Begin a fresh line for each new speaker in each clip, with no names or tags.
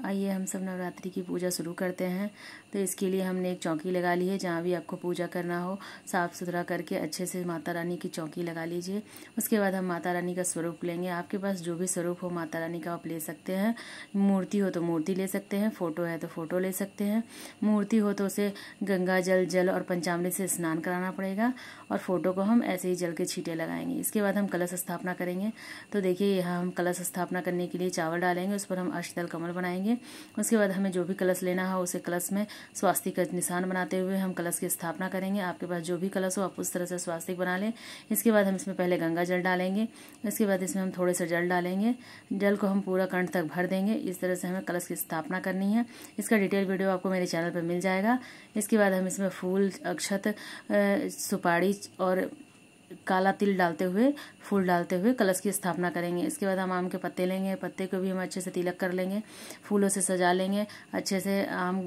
आइए हम सब नवरात्रि की पूजा शुरू करते हैं। तो इसके लिए हमने एक चौकी लगा ली है। जहाँ भी आपको पूजा करना हो साफ़ सुथरा करके अच्छे से माता रानी की चौकी लगा लीजिए। उसके बाद हम माता रानी का स्वरूप लेंगे। आपके पास जो भी स्वरूप हो माता रानी का आप ले सकते हैं। मूर्ति हो तो मूर्ति ले सकते हैं, फ़ोटो है तो फ़ोटो ले सकते हैं। मूर्ति हो तो उसे गंगा जल और पंचामृत से स्नान कराना पड़ेगा और फ़ोटो को हम ऐसे ही जल के छींटे लगाएंगे। इसके बाद हम कलश स्थापना करेंगे। तो देखिए यहाँ हम कलश स्थापना करने के लिए चावल डालेंगे, उस पर हम अष्टदल कमल बनाएंगे। उसके बाद हमें जो भी कलश लेना हो उसे कलश में स्वास्तिक का निशान बनाते हुए हम कलश की स्थापना करेंगे। आपके पास जो भी कलश हो आप उस तरह से स्वास्तिक बना लें। इसके बाद हम इसमें पहले गंगा जल डालेंगे। इसके बाद इसमें हम थोड़े से जल डालेंगे। जल को हम पूरा कंठ तक भर देंगे। इस तरह से हमें कलश की स्थापना करनी है। इसका डिटेल वीडियो आपको मेरे चैनल पर मिल जाएगा। इसके बाद हम इसमें फूल, अक्षत, सुपारी और काला तिल डालते हुए, फूल डालते हुए कलश की स्थापना करेंगे। इसके बाद हम आम के पत्ते लेंगे। पत्ते को भी हम अच्छे से तिलक कर लेंगे, फूलों से सजा लेंगे। अच्छे से आम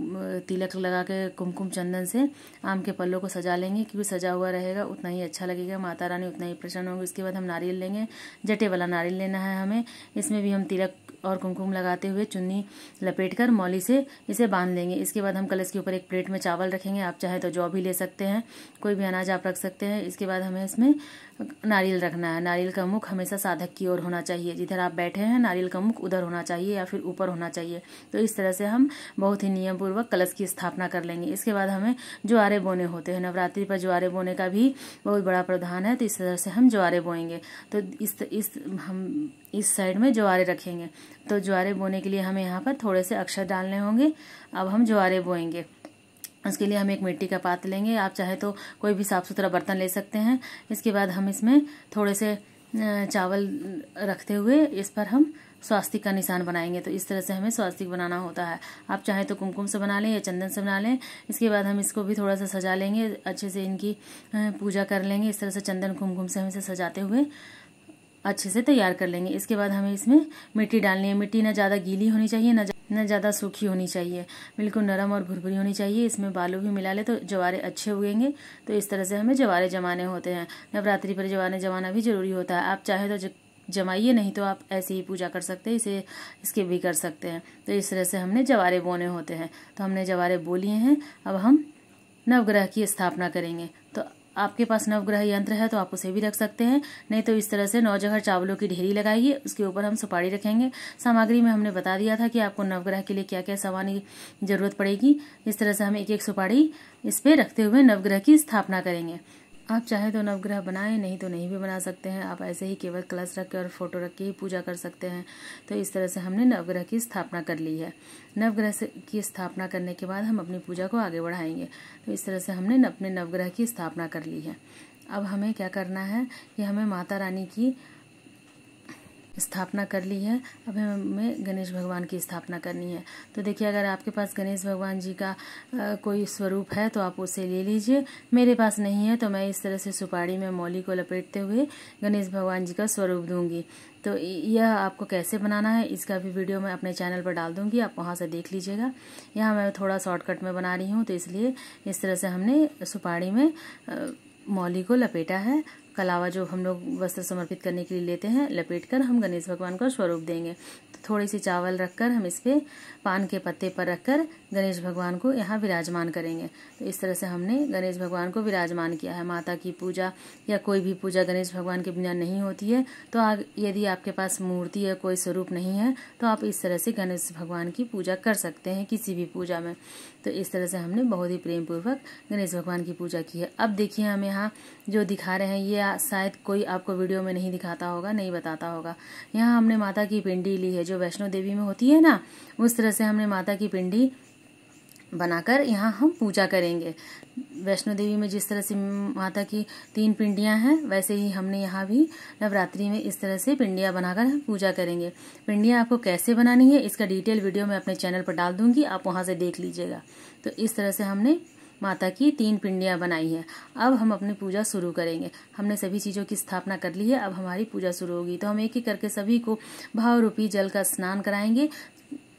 तिलक लगा के कुमकुम चंदन से आम के पल्लों को सजा लेंगे, क्योंकि सजा हुआ रहेगा उतना ही अच्छा लगेगा, माता रानी उतना ही प्रसन्न होंगे। उसके बाद हम नारियल लेंगे। जटे वाला नारियल लेना है हमें। इसमें भी हम तिलक और कुमकुम लगाते हुए चुन्नी लपेटकर मौली से इसे बांध लेंगे। इसके बाद हम कलश के ऊपर एक प्लेट में चावल रखेंगे। आप चाहे तो जौ भी ले सकते हैं, कोई भी अनाज आप रख सकते हैं। इसके बाद हमें इसमें नारियल रखना है। नारियल का मुख हमेशा साधक की ओर होना चाहिए। जिधर आप बैठे हैं नारियल का मुख उधर होना चाहिए या फिर ऊपर होना चाहिए। तो इस तरह से हम बहुत ही नियम पूर्वक कलश की स्थापना कर लेंगे। इसके बाद हमें ज्वारे बोने होते हैं। नवरात्रि पर ज्वारे बोने का भी बहुत बड़ा प्रावधान है। तो इस तरह से हम ज्वारे बोएंगे। तो हम इस साइड में ज्वारे रखेंगे। तो ज्वारे बोने के लिए हमें यहाँ पर थोड़े से अक्षर डालने होंगे। अब हम ज्वारे बोएंगे। उसके लिए हम एक मिट्टी का पात्र लेंगे। आप चाहे तो कोई भी साफ सुथरा बर्तन ले सकते हैं। इसके बाद हम इसमें थोड़े से चावल रखते हुए इस पर हम स्वास्तिक का निशान बनाएंगे। तो इस तरह से हमें स्वास्तिक बनाना होता है। आप चाहे तो कुमकुम से बना लें या चंदन से बना लें। इसके बाद हम इसको भी थोड़ा सा सजा लेंगे, अच्छे से इनकी पूजा कर लेंगे। इस तरह से चंदन कुमकुम से हम इसे सजाते हुए अच्छे से तैयार कर लेंगे। इसके बाद हमें इसमें मिट्टी डालनी है। मिट्टी ना ज़्यादा गीली होनी चाहिए, न ज़्यादा सूखी होनी चाहिए, बिल्कुल नरम और भुरभुरी होनी चाहिए। इसमें बालू भी मिला ले तो ज्वारे अच्छे उगेंगे। तो इस तरह से हमें ज्वारे जमाने होते हैं। नवरात्रि पर ज्वारे जमाना भी जरूरी होता है। आप चाहे तो जमाइए, नहीं तो आप ऐसे ही पूजा कर सकते हैं, इसे स्किप भी कर सकते हैं। तो इस तरह से हमने ज्वारे बोने होते हैं। तो हमने ज्वारे बो लिए हैं। अब हम नवग्रह की स्थापना करेंगे। तो आपके पास नवग्रह यंत्र है तो आप उसे भी रख सकते हैं, नहीं तो इस तरह से 9 जगह चावलों की ढेरी लगाइए। उसके ऊपर हम सुपारी रखेंगे। सामग्री में हमने बता दिया था कि आपको नवग्रह के लिए क्या क्या सामान की जरूरत पड़ेगी। इस तरह से हम एक एक सुपारी इस पे रखते हुए नवग्रह की स्थापना करेंगे। आप चाहे तो नवग्रह बनाएं, नहीं तो नहीं भी बना सकते हैं। आप ऐसे ही केवल कलश रख के और फोटो रख के ही पूजा कर सकते हैं। तो इस तरह से हमने नवग्रह की स्थापना कर ली है। नवग्रह की स्थापना करने के बाद हम अपनी पूजा को आगे बढ़ाएंगे। तो इस तरह से हमने अपने नवग्रह की स्थापना कर ली है। अब हमें क्या करना है कि हमें माता रानी की स्थापना कर ली है। अब हमें गणेश भगवान की स्थापना करनी है। तो देखिए, अगर आपके पास गणेश भगवान जी का कोई स्वरूप है तो आप उसे ले लीजिए। मेरे पास नहीं है तो मैं इस तरह से सुपारी में मौली को लपेटते हुए गणेश भगवान जी का स्वरूप दूंगी। तो यह आपको कैसे बनाना है इसका भी वीडियो मैं अपने चैनल पर डाल दूंगी, आप वहां से देख लीजिएगा। यहाँ मैं थोड़ा शॉर्टकट में बना रही हूँ, तो इसलिए इस तरह से हमने सुपारी में मौली को लपेटा है। कलावा जो हम लोग वस्त्र समर्पित करने के लिए लेते हैं, लपेटकर हम गणेश भगवान का स्वरूप देंगे। तो थोड़ी सी चावल रखकर हम इस पे पान के पत्ते पर रखकर गणेश भगवान को यहाँ विराजमान करेंगे। तो इस तरह से हमने गणेश भगवान को विराजमान किया है। माता की पूजा या कोई भी पूजा गणेश भगवान के बिना नहीं होती है। तो यदि आपके पास मूर्ति या कोई स्वरूप नहीं है तो आप इस तरह से गणेश भगवान की पूजा कर सकते हैं किसी भी पूजा में। तो इस तरह से हमने बहुत ही प्रेम पूर्वक गणेश भगवान की पूजा की है। अब देखिए, हम यहाँ जो दिखा रहे हैं ये शायद कोई आपको वीडियो में नहीं दिखाता होगा, नहीं बताता होगा। यहाँ हमने माता की पिंडी ली है, जो वैष्णो देवी में होती है ना, उस तरह से हमने माता की पिंडी बनाकर यहाँ हम पूजा करेंगे। वैष्णो देवी में जिस तरह से माता की 3 पिंडियां हैं, वैसे ही हमने यहाँ भी नवरात्रि में इस तरह से पिंडियां बनाकर हम पूजा करेंगे। पिंडियां आपको कैसे बनानी है इसका डिटेल वीडियो मैं अपने चैनल पर डाल दूंगी, आप वहां से देख लीजिएगा। तो इस तरह से हमने माता की 3 पिंडियां बनाई है। अब हम अपनी पूजा शुरू करेंगे। हमने सभी चीजों की स्थापना कर ली है, अब हमारी पूजा शुरू होगी। तो हम एक एक करके सभी को भाव रूपी जल का स्नान कराएंगे।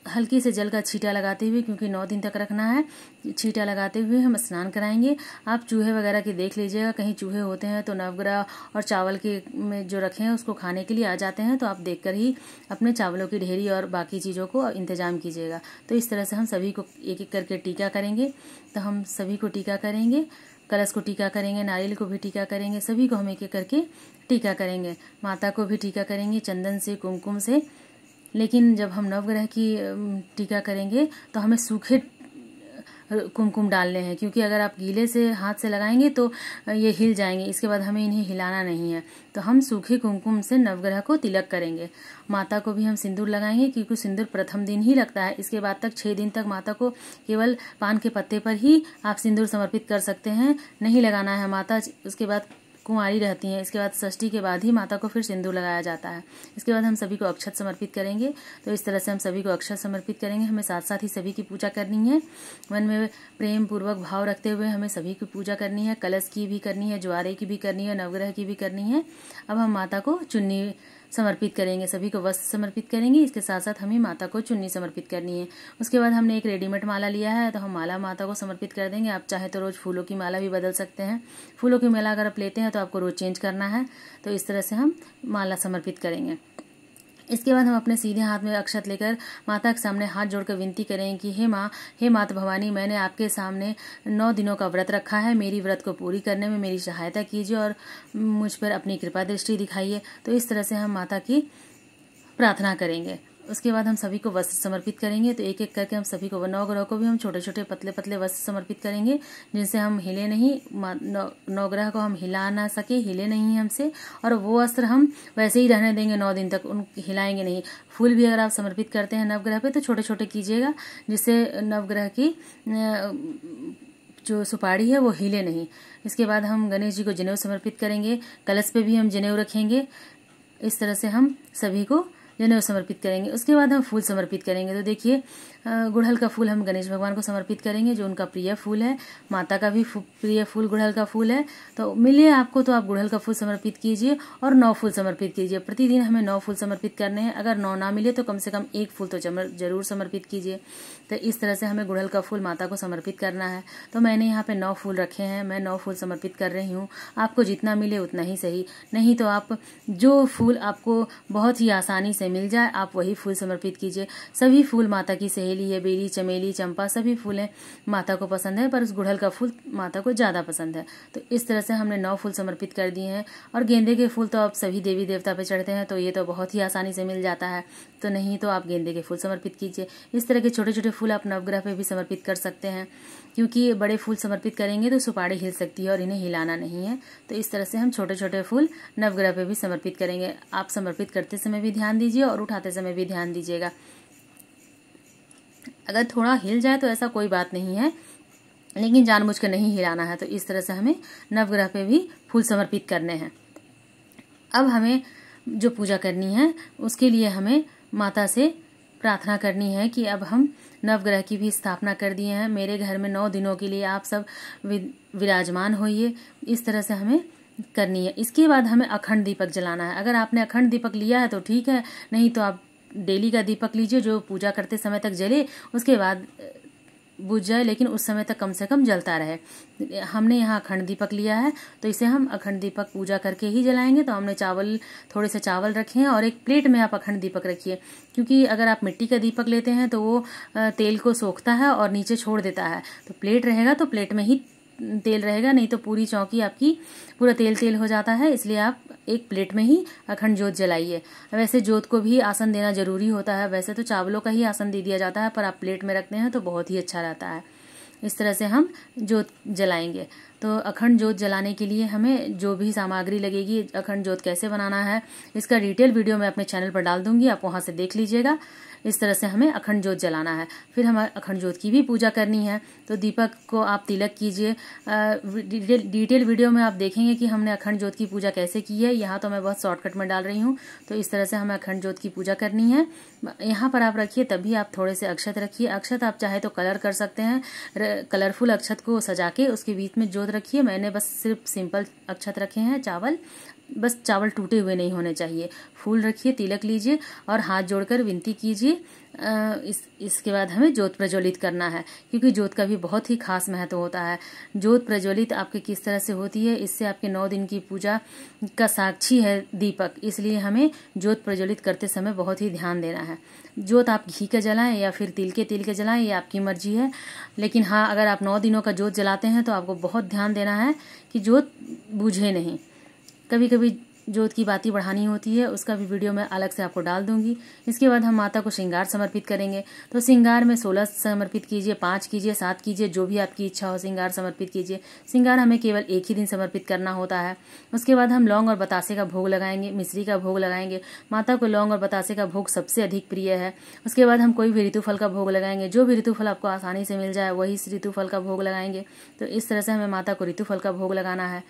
हल्की से जल का छींटा लगाते हुए, क्योंकि 9 दिन तक रखना है, छींटा लगाते हुए हम स्नान कराएंगे। आप चूहे वगैरह की देख लीजिएगा, कहीं चूहे होते हैं तो नवग्रह और चावल के में जो रखे हैं उसको खाने के लिए आ जाते हैं, तो आप देखकर ही अपने चावलों की ढेरी और बाकी चीज़ों को इंतजाम कीजिएगा। तो इस तरह से हम सभी को एक एक करके टीका करेंगे। तो हम सभी को टीका करेंगे, कलश को टीका करेंगे, नारियल को भी टीका करेंगे, सभी को हम एक एक करके टीका करेंगे। माता को भी टीका करेंगे चंदन से, कुमकुम से। लेकिन जब हम नवग्रह की टीका करेंगे तो हमें सूखे कुमकुम डालने हैं, क्योंकि अगर आप गीले से हाथ से लगाएंगे तो ये हिल जाएंगे, इसके बाद हमें इन्हें हिलाना नहीं है। तो हम सूखे कुमकुम से नवग्रह को तिलक करेंगे। माता को भी हम सिंदूर लगाएंगे, क्योंकि सिंदूर प्रथम दिन ही लगता है। इसके बाद तक 6 दिन तक माता को केवल पान के पत्ते पर ही आप सिंदूर समर्पित कर सकते हैं, नहीं लगाना है। माता उसके बाद कुंवारी रहती हैं, इसके बाद षष्ठी के बाद ही माता को फिर सिंदूर लगाया जाता है। इसके बाद हम सभी को अक्षत समर्पित करेंगे। तो इस तरह से हम सभी को अक्षत समर्पित करेंगे। हमें साथ साथ ही सभी की पूजा करनी है, मन में प्रेम पूर्वक भाव रखते हुए हमें सभी की पूजा करनी है। कलश की भी करनी है, ज्वारे की भी करनी है, नवग्रह की भी करनी है। अब हम माता को चुन्नी समर्पित करेंगे, सभी को वस्त्र समर्पित करेंगे। इसके साथ साथ हमें माता को चुन्नी समर्पित करनी है। उसके बाद हमने एक रेडीमेड माला लिया है, तो हम माला माता को समर्पित कर देंगे। आप चाहे तो रोज फूलों की माला भी बदल सकते हैं। फूलों की माला अगर आप लेते हैं तो आपको रोज चेंज करना है। तो इस तरह से हम माला समर्पित करेंगे। इसके बाद हम अपने सीधे हाथ में अक्षत लेकर माता के सामने हाथ जोड़कर विनती करें कि हे माँ, हे माता भवानी, मैंने आपके सामने 9 दिनों का व्रत रखा है। मेरी व्रत को पूरी करने में मेरी सहायता कीजिए और मुझ पर अपनी कृपा दृष्टि दिखाइए। तो इस तरह से हम माता की प्रार्थना करेंगे। उसके बाद हम सभी को वस्त्र समर्पित करेंगे। तो एक एक करके हम सभी को, नवग्रह को भी हम छोटे छोटे पतले पतले वस्त्र समर्पित करेंगे, जिनसे हम हिले नहीं, नवग्रह को हम हिला ना सके, हिले नहीं हमसे। और वो वस्त्र हम वैसे ही रहने देंगे 9 दिन तक, उन हिलाएंगे नहीं। फूल भी अगर आप समर्पित करते हैं नवग्रह पे तो छोटे छोटे कीजिएगा, जिससे नवग्रह की जो सुपारी है वो हिले नहीं। इसके बाद हम गणेश जी को जनेऊ समर्पित करेंगे। कलश पे भी हम जनेऊ रखेंगे। इस तरह से हम सभी को जनेऊ समर्पित करेंगे। उसके बाद हम फूल समर्पित करेंगे। तो देखिए, गुड़हल का फूल हम गणेश भगवान को समर्पित करेंगे, जो उनका प्रिय फूल है। माता का भी प्रिय फूल गुड़हल का फूल है। तो मिले आपको तो आप गुड़हल का फूल समर्पित कीजिए और 9 फूल समर्पित कीजिए। प्रतिदिन हमें 9 फूल समर्पित करने हैं। अगर 9 ना मिले तो कम से कम 1 फूल तो जरूर समर्पित कीजिए। तो इस तरह से हमें गुड़हल का फूल माता को समर्पित करना है। तो मैंने यहाँ पे 9 फूल रखे हैं, मैं 9 फूल समर्पित कर रही हूँ। आपको जितना मिले उतना ही सही, नहीं तो आप जो फूल आपको बहुत ही आसानी से मिल जाए आप वही फूल समर्पित कीजिए। सभी फूल माता की सहेली है, बेली, चमेली, चंपा, सभी फूलें माता को पसंद है, पर उस गुड़हल का फूल माता को ज्यादा पसंद है। तो इस तरह से हमने 9 फूल समर्पित कर दिए हैं। और गेंदे के फूल तो आप सभी देवी देवता पे चढ़ते हैं, तो ये तो बहुत ही आसानी से मिल जाता है। तो नहीं तो आप गेंदे के फूल समर्पित कीजिए। इस तरह के छोटे छोटे फूल आप नवग्रह पे भी समर्पित कर सकते हैं, क्योंकि बड़े फूल समर्पित करेंगे तो सुपारी हिल सकती है और इन्हें हिलाना नहीं है। तो इस तरह से हम छोटे छोटे फूल नवग्रह पे भी समर्पित करेंगे। आप समर्पित करते समय भी ध्यान दीजिए और उठाते समय भी ध्यान दीजिएगा। अगर थोड़ा हिल जाए तो ऐसा कोई बात नहीं है, लेकिन जानबूझ कर नहीं हिलाना है। तो इस तरह से हमें नवग्रह पे भी फूल समर्पित करने हैं। अब हमें जो पूजा करनी है उसके लिए हमें माता से प्रार्थना करनी है कि अब हम नवग्रह की भी स्थापना कर दिए हैं। मेरे घर में 9 दिनों के लिए आप सब विराजमान होइए। इस तरह से हमें करनी है। इसके बाद हमें अखंड दीपक जलाना है। अगर आपने अखंड दीपक लिया है तो ठीक है, नहीं तो आप डेली का दीपक लीजिए जो पूजा करते समय तक जले, उसके बाद बुझ जाए, लेकिन उस समय तक कम से कम जलता रहे। हमने यहाँ अखंड दीपक लिया है, तो इसे हम अखंड दीपक पूजा करके ही जलाएंगे। तो हमने थोड़े से चावल रखे हैं और एक प्लेट में आप अखंड दीपक रखिए, क्योंकि अगर आप मिट्टी का दीपक लेते हैं तो वो तेल को सोखता है और नीचे छोड़ देता है। तो प्लेट रहेगा तो प्लेट में ही तेल रहेगा, नहीं तो पूरी चौकी आपकी पूरा तेल तेल हो जाता है। इसलिए आप एक प्लेट में ही अखंड जोत जलाइए। वैसे जोत को भी आसन देना जरूरी होता है, वैसे तो चावलों का ही आसन दे दिया जाता है, पर आप प्लेट में रखते हैं तो बहुत ही अच्छा रहता है। इस तरह से हम जोत जलाएंगे। तो अखंड जोत जलाने के लिए हमें जो भी सामग्री लगेगी, अखंड जोत कैसे बनाना है, इसका डिटेल वीडियो मैं अपने चैनल पर डाल दूंगी, आप वहां से देख लीजिएगा। इस तरह से हमें अखंड जोत जलाना है। फिर हमें अखंड जोत की भी पूजा करनी है। तो दीपक को आप तिलक कीजिए। डिटेल वीडियो में आप देखेंगे कि हमने अखंड जोत की पूजा कैसे की है। यहाँ तो मैं बहुत शॉर्टकट में डाल रही हूँ। तो इस तरह से हमें अखंड जोत की पूजा करनी है। यहाँ पर आप रखिए, तभी आप थोड़े से अक्षत रखिए। अक्षत आप चाहे तो कलर कर सकते हैं, कलरफुल अक्षत को सजा के उसके बीच में जोत रखिए। मैंने बस सिर्फ सिंपल अक्षत रखे हैं, चावल बस चावल टूटे हुए नहीं होने चाहिए। फूल रखिए, तिलक लीजिए और हाथ जोड़कर विनती कीजिए। इसके बाद हमें ज्योत प्रज्वलित करना है, क्योंकि ज्योत का भी बहुत ही खास महत्व होता है। ज्योत प्रज्वलित आपके किस तरह से होती है, इससे आपके 9 दिन की पूजा का साक्षी है दीपक, इसलिए हमें ज्योत प्रज्वलित करते समय बहुत ही ध्यान देना है। ज्योत आप घी का जलाएं या फिर तिल के जलाएं, ये आपकी मर्जी है। लेकिन हाँ, अगर आप 9 दिनों का ज्योत जलाते हैं तो आपको बहुत ध्यान देना है कि ज्योत बुझे नहीं। कभी कभी ज्योत की बाती बढ़ानी होती है, उसका भी वीडियो मैं अलग से आपको डाल दूंगी। इसके बाद हम माता को श्रृंगार समर्पित करेंगे। तो श्रृंगार में 16 समर्पित कीजिए, 5 कीजिए, 7 कीजिए, जो भी आपकी इच्छा हो श्रृंगार समर्पित कीजिए। श्रृंगार हमें केवल एक ही दिन समर्पित करना होता है। उसके बाद हम लौंग और बतासे का भोग लगाएंगे, मिश्री का भोग लगाएंगे। माता को लौंग और बतासे का भोग सबसे अधिक प्रिय है। उसके बाद हम कोई भी ऋतुफल का भोग लगाएंगे, जो भी ऋतुफल आपको आसानी से मिल जाए वही ऋतुफल का भोग लगाएंगे। तो इस तरह से हमें माता को ऋतुफल का भोग लगाना है।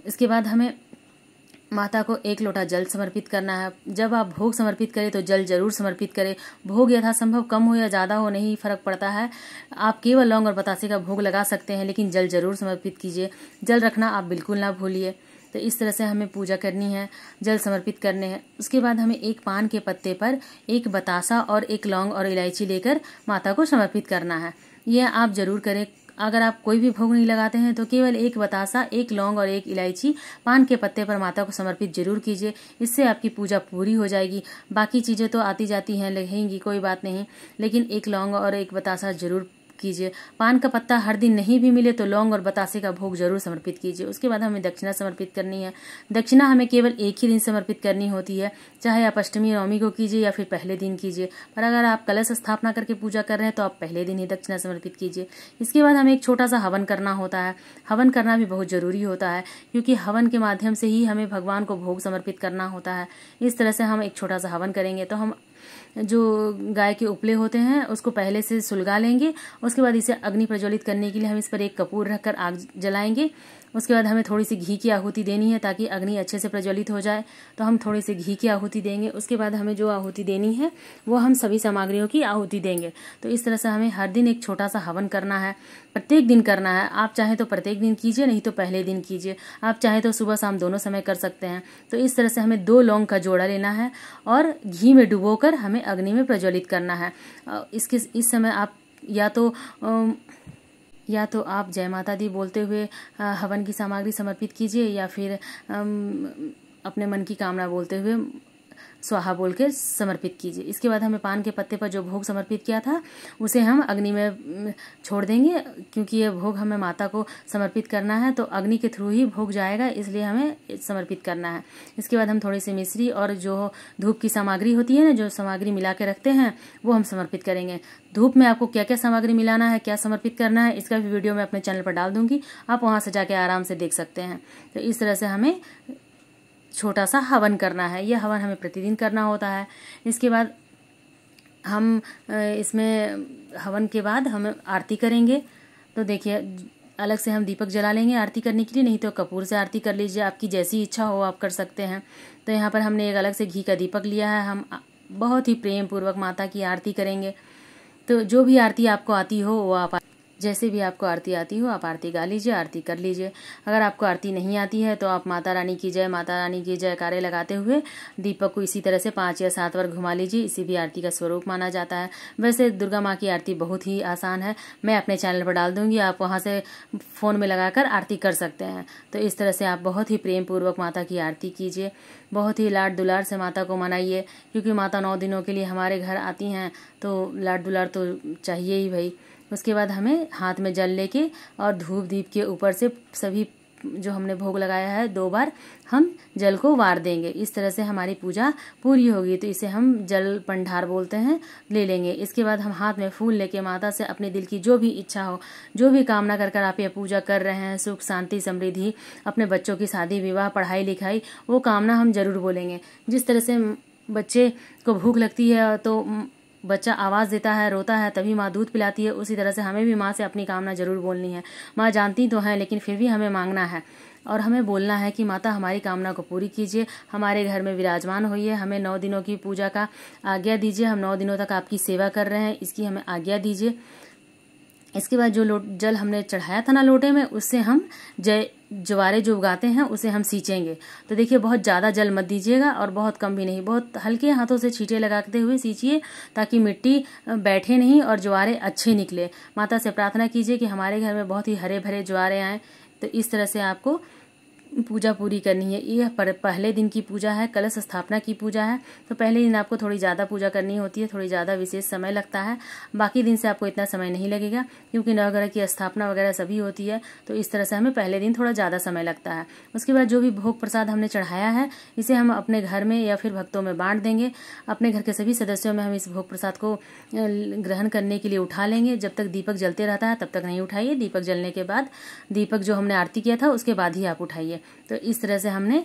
इसके बाद हमें माता को 1 लोटा जल समर्पित करना है। जब आप भोग समर्पित करें तो जल जरूर समर्पित करें। भोग यथासंभव कम हो या ज़्यादा हो नहीं फर्क पड़ता है। आप केवल लौंग और बतासे का भोग लगा सकते हैं, लेकिन जल जरूर समर्पित कीजिए। जल रखना आप बिल्कुल ना भूलिए। तो इस तरह से हमें पूजा करनी है, जल समर्पित करने हैं। उसके बाद हमें 1 पान के पत्ते पर 1 बतासा और 1 लौंग और इलायची लेकर माता को समर्पित करना है। यह आप जरूर करें। अगर आप कोई भी भोग नहीं लगाते हैं तो केवल 1 बतासा, 1 लौंग और 1 इलायची पान के पत्ते पर माता को समर्पित जरूर कीजिए। इससे आपकी पूजा पूरी हो जाएगी। बाकी चीजें तो आती जाती हैं, लगेंगी, कोई बात नहीं, लेकिन 1 लौंग और 1 बतासा जरूर कीजिए। पान का पत्ता हर दिन नहीं भी मिले तो लौंग और बतासे का भोग जरूर समर्पित कीजिए। उसके बाद हमें दक्षिणा समर्पित करनी है। दक्षिणा हमें केवल एक ही दिन समर्पित करनी होती है, चाहे आप अष्टमी नवमी को कीजिए या फिर पहले दिन कीजिए। पर अगर आप कलश स्थापना करके पूजा कर रहे हैं तो आप पहले दिन ही दक्षिणा समर्पित कीजिए। इसके बाद हमें एक छोटा सा हवन करना होता है। हवन करना भी बहुत जरूरी होता है, क्योंकि हवन के माध्यम से ही हमें भगवान को भोग समर्पित करना होता है। इस तरह से हम एक छोटा सा हवन करेंगे। तो हम जो गाय के उपले होते हैं उसको पहले से सुलगा लेंगे। उसके बाद इसे अग्नि प्रज्वलित करने के लिए हम इस पर एक कपूर रखकर आग जलाएंगे। उसके बाद हमें थोड़ी सी घी की आहुति देनी है ताकि अग्नि अच्छे से प्रज्वलित हो जाए। तो हम थोड़ी सी घी की आहुति देंगे। उसके बाद हमें जो आहुति देनी है वो हम सभी सामग्रियों की आहुति देंगे। तो इस तरह से हमें हर दिन एक छोटा सा हवन करना है, प्रत्येक दिन करना है। आप चाहें तो प्रत्येक दिन कीजिए, नहीं तो पहले दिन कीजिए। आप चाहें तो सुबह शाम दोनों समय कर सकते हैं। तो इस तरह से हमें 2 लौंग का जोड़ा लेना है और घी में डुबोकर हमें अग्नि में प्रज्वलित करना है। इस समय आप या तो आप जय माता दी बोलते हुए हवन की सामग्री समर्पित कीजिए, या फिर अपने मन की कामना बोलते हुए स्वाहा बोल के समर्पित कीजिए। इसके बाद हमें पान के पत्ते पर जो भोग समर्पित किया था उसे हम अग्नि में छोड़ देंगे, क्योंकि ये भोग हमें माता को समर्पित करना है। तो अग्नि के थ्रू ही भोग जाएगा, इसलिए हमें समर्पित करना है। इसके बाद हम थोड़ी सी मिश्री और जो धूप की सामग्री होती है ना, जो सामग्री मिला के रखते हैं, वो हम समर्पित करेंगे। धूप में आपको क्या क्या सामग्री मिलाना है, क्या समर्पित करना है, इसका भी वीडियो मैं अपने चैनल पर डाल दूंगी। आप वहां से जाके आराम से देख सकते हैं। तो इस तरह से हमें छोटा सा हवन करना है। यह हवन हमें प्रतिदिन करना होता है। इसके बाद हम इसमें हवन के बाद हम आरती करेंगे। तो देखिए, अलग से हम दीपक जला लेंगे आरती करने के लिए, नहीं तो कपूर से आरती कर लीजिए। आपकी जैसी इच्छा हो आप कर सकते हैं। तो यहाँ पर हमने एक अलग से घी का दीपक लिया है। हम बहुत ही प्रेम पूर्वक माता की आरती करेंगे। तो जो भी आरती आपको आती हो वो आप, जैसे भी आपको आरती आती हो आप आरती गा लीजिए, आरती कर लीजिए। अगर आपको आरती नहीं आती है तो आप माता रानी की जय, माता रानी की जयकारे लगाते हुए दीपक को इसी तरह से 5 या 7 बार घुमा लीजिए। इसी भी आरती का स्वरूप माना जाता है। वैसे दुर्गा माँ की आरती बहुत ही आसान है, मैं अपने चैनल पर डाल दूंगी, आप वहाँ से फ़ोन में लगाकर आरती कर सकते हैं। तो इस तरह से आप बहुत ही प्रेम पूर्वक माता की आरती कीजिए। बहुत ही लाड दुलार से माता को मनाइए, क्योंकि माता 9 दिनों के लिए हमारे घर आती हैं, तो लाड दुलार तो चाहिए ही भाई। उसके बाद हमें हाथ में जल लेके और धूप दीप के ऊपर से सभी जो हमने भोग लगाया है 2 बार हम जल को वार देंगे। इस तरह से हमारी पूजा पूरी होगी। तो इसे हम जल पंडार बोलते हैं, ले लेंगे। इसके बाद हम हाथ में फूल लेके माता से अपने दिल की जो भी इच्छा हो, जो भी कामना कर आप ये पूजा कर रहे हैं, सुख शांति समृद्धि, अपने बच्चों की शादी विवाह पढ़ाई लिखाई, वो कामना हम जरूर बोलेंगे। जिस तरह से बच्चे को भूख लगती है तो बच्चा आवाज़ देता है, रोता है, तभी माँ दूध पिलाती है, उसी तरह से हमें भी माँ से अपनी कामना जरूर बोलनी है। माँ जानती तो है, लेकिन फिर भी हमें मांगना है और हमें बोलना है कि माता हमारी कामना को पूरी कीजिए, हमारे घर में विराजमान होइए, हमें 9 दिनों की पूजा का आज्ञा दीजिए। हम 9 दिनों तक आपकी सेवा कर रहे हैं, इसकी हमें आज्ञा दीजिए। इसके बाद जो जल हमने चढ़ाया था ना लोटे में, उससे हम ज्वारे जो उगाते हैं उसे हम सींचेंगे। तो देखिए बहुत ज़्यादा जल मत दीजिएगा और बहुत कम भी नहीं, बहुत हल्के हाथों से छींटे लगाते हुए सींचिए ताकि मिट्टी बैठे नहीं और ज्वारे अच्छे निकले। माता से प्रार्थना कीजिए कि हमारे घर में बहुत ही हरे भरे ज्वारे आएँ। तो इस तरह से आपको पूजा पूरी करनी है। यह पहले दिन की पूजा है, कलश स्थापना की पूजा है। तो पहले दिन आपको थोड़ी ज़्यादा पूजा करनी होती है, थोड़ी ज़्यादा विशेष समय लगता है। बाकी दिन से आपको इतना समय नहीं लगेगा क्योंकि नवग्रह की स्थापना वगैरह सभी होती है। तो इस तरह से हमें पहले दिन थोड़ा ज़्यादा समय लगता है। उसके बाद जो भी भोग प्रसाद हमने चढ़ाया है इसे हम अपने घर में या फिर भक्तों में बांट देंगे। अपने घर के सभी सदस्यों में हम इस भोग प्रसाद को ग्रहण करने के लिए उठा लेंगे। जब तक दीपक जलते रहता है तब तक नहीं उठाइए। दीपक जलने के बाद, दीपक जो हमने आरती किया था उसके बाद ही आप उठाइए। तो इस तरह से हमने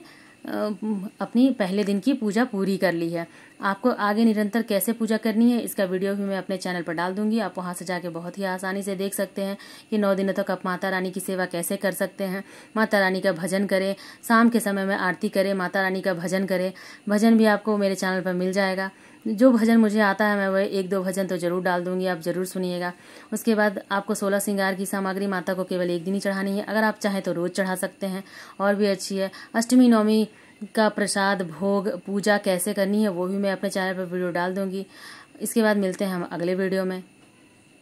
अपनी पहले दिन की पूजा पूरी कर ली है। आपको आगे निरंतर कैसे पूजा करनी है इसका वीडियो भी मैं अपने चैनल पर डाल दूंगी। आप वहां से जाके बहुत ही आसानी से देख सकते हैं कि 9 दिनों तक आप माता रानी की सेवा कैसे कर सकते हैं। माता रानी का भजन करें, शाम के समय में आरती करें, माता रानी का भजन करें। भजन भी आपको मेरे चैनल पर मिल जाएगा। जो भजन मुझे आता है मैं वह 1-2 भजन तो जरूर डाल दूंगी, आप जरूर सुनिएगा। उसके बाद आपको 16 श्रृंगार की सामग्री माता को केवल एक दिन ही चढ़ानी है। अगर आप चाहें तो रोज चढ़ा सकते हैं और भी अच्छी है। अष्टमी नवमी का प्रसाद भोग पूजा कैसे करनी है वो भी मैं अपने चैनल पर वीडियो डाल दूंगी। इसके बाद मिलते हैं हम अगले वीडियो में।